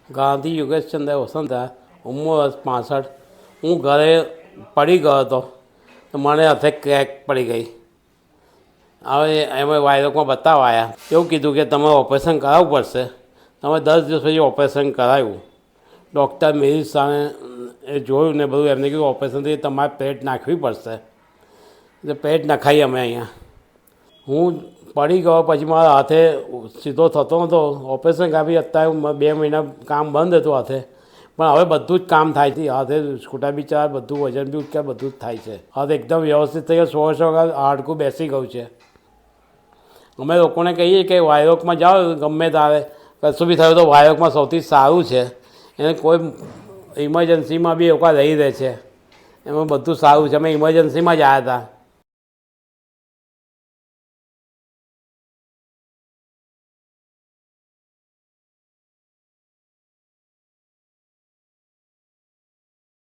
ગાંધી યોગેશચંદ્ર વસંતા, ઉંમર વર્ષ 65। હું ઘરે પડી ગયો હતો તો મને હાથે ક્રેક પડી ગઈ। હવે એમાં વાયરકમાં બતાવવા આવ્યા, એવું કીધું કે તમારે ઓપરેશન કરાવવું પડશે। તમે 10 દિવસ પછી ઓપરેશન કરાવ્યું। ડૉક્ટર મેરી સામે એ જોયું ને બધું, એમને કીધું ઓપરેશનથી તમારે પ્લેટ નાખવી પડશે। એટલે પ્લેટ નખાઈ અમે અહીંયા। હું પડી ગયો પછી મારા હાથે સીધો થતો નહોતો। ઓપરેશન કાપી અત્યારે 2 મહિના કામ બંધ હતું હાથે, પણ હવે બધું જ કામ થાય છે। હાથે સ્કૂટર બી ચાલે, બધું વજન બી ઉચકે, બધું જ થાય છે। હાથ એકદમ વ્યવસ્થિત થઈ ગયો, 100% હાડકું બેસી ગયું છે। અમે લોકોને કહીએ કે વાયરોકમાં જાઓ, ગમે ત્યારે કશું બી થયું તો વાયરોકમાં સૌથી સારું છે। એને કોઈ ઇમરજન્સીમાં બી એ લોકો રહી રહે છે, એમાં બધું સારું છે। અમે ઇમરજન્સીમાં જ આવ્યા હતા।